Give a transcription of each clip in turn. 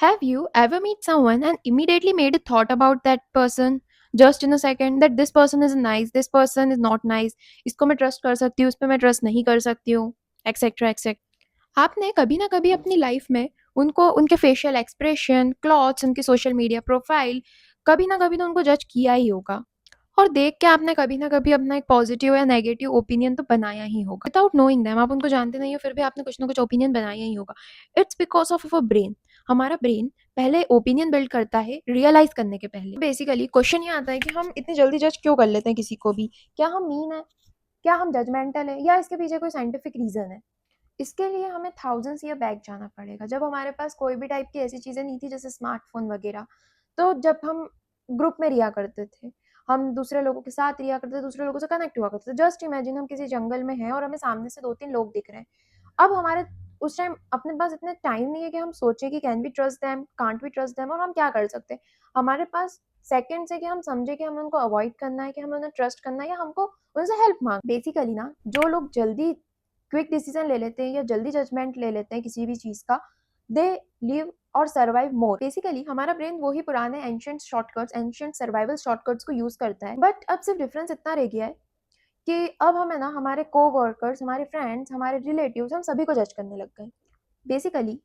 Have you ever met someone and immediately made a thought about that person just in a second that this person is nice, this person is not nice, इसको मैं trust कर सकती हूँ, इस पे मैं trust नहीं कर सकती हूँ, एक्सेट्रा एक्सेट्रा। आपने कभी ना कभी अपनी लाइफ में उनको उनके फेशियल एक्सप्रेशन, क्लॉथ्स, उनकी सोशल मीडिया प्रोफाइल, कभी ना कभी तो उनको जज किया ही होगा। और देख के आपने कभी ना कभी अपना एक पॉजिटिव या नेगेटिव ओपिनियन तो बनाया ही होगा। विदाउट नोइंग देम, आप उनको जानते नहीं हो फिर भी आपने कुछ ना कुछ ओपिनियन बनाया ही होगा। It's because of our brain. हमारा ब्रेन पहले ओपिनियन बिल्ड करता है रियलाइज करने के पहले। बेसिकली क्वेश्चन ये आता है कि हम इतनी जल्दी जज क्यों कर लेते हैं किसी को भी। क्या हम मीन है, क्या हम जजमेंटल है, या इसके पीछे कोई साइंटिफिक रीजन है। इसके लिए हमें थाउजेंड्स ईयर बैक जाना पड़ेगा, जब हमारे पास कोई भी टाइप की ऐसी चीज़ें नहीं थी जैसे स्मार्टफोन वगैरह। तो जब हम ग्रुप में रिया करते थे, हम दूसरे लोगों के साथ रिया करते थे, दूसरे लोगों से कनेक्ट हुआ करते थे। जस्ट इमेजिन हम किसी जंगल में हैं और हमें सामने से 2-3 लोग दिख रहे हैं। अब हमारे उस टाइम अपने पास इतना टाइम नहीं है कि हम सोचें कि can we trust them, can't we trust them, और हम क्या कर सकते हैं। हमारे पास सेकंड्स है कि हम समझे कि हमें उनको अवॉइड करना है, कि हमें उन्हें ट्रस्ट करना है, या हमको उनसे हेल्प मांग। बेसिकली ना, जो लोग जल्दी क्विक डिसीजन ले लेते हैं या जल्दी जजमेंट ले लेते हैं किसी भी चीज़ का, दे लिव और सर्वाइव मोर। बेसिकली हमारा ब्रेन वही पुराने ancient shortcuts, ancient survival shortcuts को यूज करता है। बट अब सिर्फ डिफरेंस इतना रह गया है कि अब हमें ना हमारे कोवर्कर्स, हमारे फ्रेंड्स, हमारे रिलेटिव्स, हम सभी को जज करने लग गए। बेसिकली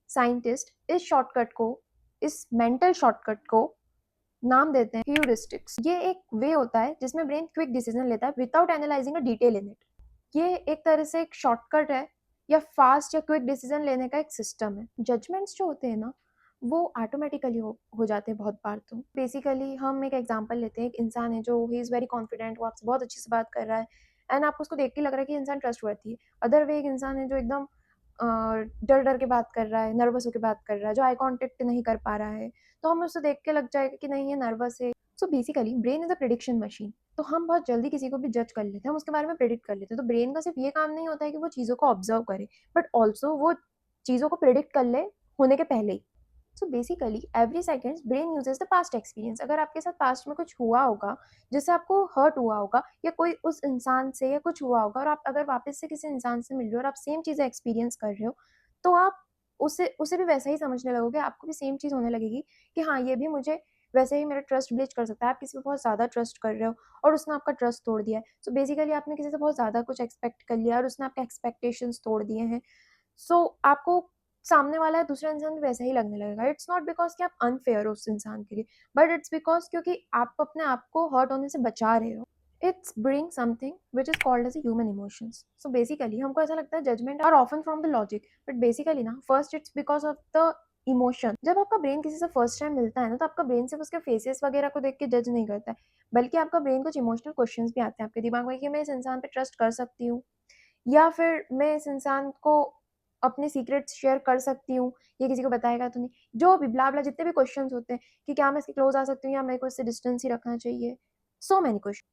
साइंटिस्ट इस शॉर्टकट को, इस मेंटल शॉर्टकट को नाम देते हैं ह्यूरिस्टिक्स। ये एक वे होता है जिसमें ब्रेन क्विक डिसीजन लेता है without analysing a detail in it. ये एक तरह से एक शॉर्टकट है, या फास्ट या क्विक डिसीजन लेने का एक सिस्टम है। जजमेंट्स जो होते हैं ना, वो ऑटोमेटिकली हो जाते हैं बहुत बार। तो बेसिकली हम एक एग्जांपल लेते हैं। एक इंसान है जो ही इज़ वेरी कॉन्फिडेंट, वो आपसे बहुत अच्छे से बात कर रहा है, एंड आपको उसको देख के लग रहा है कि इंसान ट्रस्टवर्थी है। अदर वे एक इंसान है जो एकदम डर डर के बात कर रहा है, नर्वस होकर बात कर रहा है, जो आई कांटेक्ट नहीं कर पा रहा है, तो हमें उससे देख के लग जाएगा कि नहीं, ये नर्वस है। So basically brain is a prediction machine. तो हम बहुत जल्दी किसी को भी जज कर लेते हैं, हम उसके बारे में प्रिडिक्ट कर लेते हैं। तो ब्रेन का सिर्फ ये काम नहीं होता है कि वो चीज़ों को ऑब्जर्व करे, बट ऑल्सो वो चीज़ों को प्रिडिक्ट कर ले होने के पहले ही। So basically every seconds brain uses the past experience. अगर आपके साथ पास्ट में कुछ हुआ होगा जिससे आपको हर्ट हुआ होगा, या कोई उस इंसान से या कुछ हुआ होगा, और आप अगर वापस से किसी इंसान से मिल रहे हो और आप सेम चीज़ें एक्सपीरियंस कर रहे हो, तो आप उसे उसे भी वैसा ही समझने लगोगे। आपको भी सेम चीज़ होने लगेगी कि हाँ, ये भी मुझे वैसे ही मेरा ट्रस्ट ब्रीच कर सकता है। आप किसी पे बहुत ज़्यादा ट्रस्ट कर रहे हो और उसने आपका ट्रस्ट तोड़ दिया है। सो बेसिकली आपने किसी से बहुत ज़्यादा कुछ एक्सपेक्ट कर लिया और उसने आपके एक्सपेक्टेशंस तोड़ दिए हैं। सो आपको सामने वाला दूसरा इंसान भी वैसा ही लगने लगेगा। इट्स नॉट बिकॉज़ कि आप अनफेयर हो उस इंसान के लिए, बट इट्स बिकॉज़ क्योंकि आप अपने आप को हर्ट होने से बचा रहे हो। It's bring something which is called as a human emotions. So basically हमको ऐसा लगता है judgement are often from the logic, but basically ना, first it's because of the emotion. जब आपका ब्रेन किसी से फर्स्ट टाइम मिलता है ना, तो आपका ब्रेन सिर्फ उसके फेसेस वगैरह को देख के जज नहीं करता है, बल्कि आपका ब्रेन कुछ इमोशनल क्वेश्चंस भी आते हैं आपके दिमाग में कि मैं इस इंसान पे ट्रस्ट कर सकती हूँ, या फिर मैं इस इंसान को अपने सीक्रेट्स शेयर कर सकती हूँ, ये किसी को बताएगा तो नहीं। जो भी ब्ला ब्ला जितने भी क्वेश्चंस होते हैं कि क्या मैं इसके क्लोज आ सकती हूँ, या मेरे को इससे डिस्टेंस ही रखना चाहिए। So many question.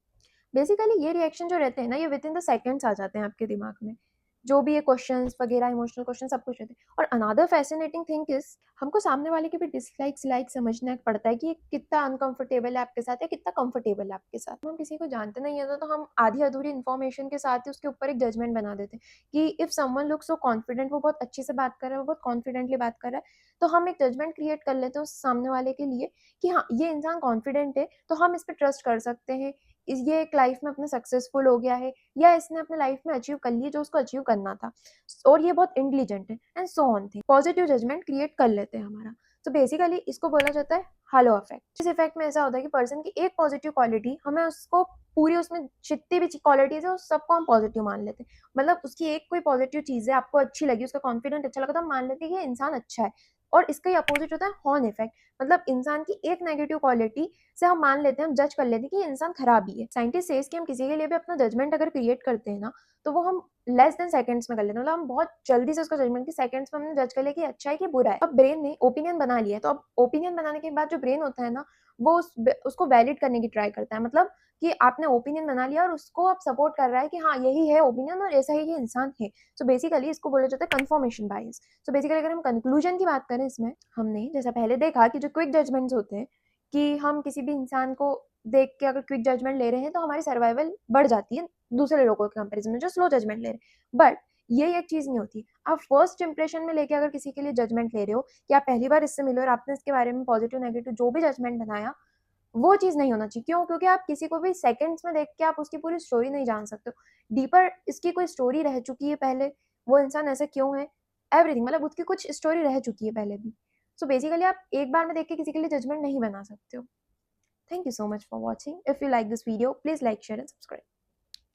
बेसिकली ये रिएक्शन जो रहते हैं ना, ये विद इन द सेकंड्स आ जाते हैं आपके दिमाग में। जो भी ये क्वेश्चंस वगैरह, इमोशनल क्वेश्चन, सब कुछ रहते हैं। और अनदर फैसिनेटिंग थिंग इज, हमको सामने वाले के भी डिसलाइक्स लाइक समझना पड़ता है कि ये कितना अनकंफर्टेबल है आपके साथ या कितना कंफर्टेबल है आपके साथ। हम किसी को जानते नहीं है तो हम आधी अधूरी इन्फॉर्मेशन के साथ ही उसके ऊपर एक जजमेंट बना देते हैं कि if someone looks so confident, वो बहुत अच्छे से बात कर रहा है, वो बहुत कॉन्फिडेंटली बात कर रहा है, तो हम एक जजमेंट क्रिएट कर लेते हैं उस सामने वाले के लिए कि हाँ, ये इंसान कॉन्फिडेंट है तो हम इस पर ट्रस्ट कर सकते हैं, ये एक लाइफ में अपने सक्सेसफुल हो गया है, या इसने अपने लाइफ में अचीव कर लिया जो उसको अचीव करना था, और ये बहुत इंटेलिजेंट है, and so on thing. Positive judgement create कर लेते हैं हमारा। तो बेसिकली इसको बोला जाता है हेलो इफेक्ट। इस इफेक्ट में ऐसा होता है कि पर्सन की एक पॉजिटिव क्वालिटी, हमें उसको पूरी, उसमें जितनी भी क्वालिटीज है उस सबको हम पॉजिटिव मान लेते हैं। मतलब उसकी एक कोई पॉजिटिव चीज है, आपको अच्छी लगी, उसका कॉन्फिडेंट अच्छा लगा, तो हम मान लेते हैं कि ये इंसान अच्छा है। और इसका ही अपोजिट होता है हॉर्न इफेक्ट। मतलब इंसान की एक नेगेटिव क्वालिटी से हम मान लेते हैं, हम जज कर लेते हैं कि ये इंसान खराब ही है। साइंटिस्ट सेज कि हम किसी के लिए भी अपना जजमेंट अगर क्रिएट करते हैं ना, तो वो हम लेस देन सेकंड्स में कर लेते हैं। मतलब हम बहुत जल्दी से उसका जजमेंट की सेकंड्स में हमने जज कर लिया कि अच्छा है कि बुरा है। अब ब्रेन ने ओपिनियन बना लिया है, तो अब ओपिनियन बनाने के बाद जो ब्रेन होता है ना, वो उसको वैलिड करने की ट्राई करता है। मतलब कि आपने ओपिनियन बना लिया और उसको आप सपोर्ट कर रहा है कि हाँ, यही है ओपिनियन और ऐसा ही ये इंसान है। सो बेसिकली इसको बोला जाता है कंफर्मेशन बायस। सो बेसिकली अगर हम कंक्लूजन की बात करें इसमें, हमने जैसा पहले देखा कि जो क्विक जजमेंट्स होते हैं, कि हम किसी भी इंसान को देख के अगर क्विक जजमेंट ले रहे हैं तो हमारी सर्वाइवल बढ़ जाती है दूसरे लोगों के कंपेरिजन में जो स्लो जजमेंट ले रहे हैं। बट ये एक चीज़ नहीं होती। आप फर्स्ट इंप्रेशन में लेके अगर किसी के लिए जजमेंट ले रहे हो कि आप पहली बार इससे मिले और आपने इसके बारे में पॉजिटिव नेगेटिव जो भी जजमेंट बनाया, वो चीज़ नहीं होना चाहिए। क्यों? क्योंकि आप किसी को भी सेकंड्स में देख के आप उसकी पूरी स्टोरी नहीं जान सकते हो। डीपर इसकी कोई स्टोरी रह चुकी है पहले, वो इंसान ऐसा क्यों है, एवरीथिंग, मतलब उसकी कुछ स्टोरी रह चुकी है पहले भी। सो बेसिकली आप एक बार में देख के किसी के लिए जजमेंट नहीं बना सकते हो। Thank you so much for watching. If you like this video, please like, share and subscribe.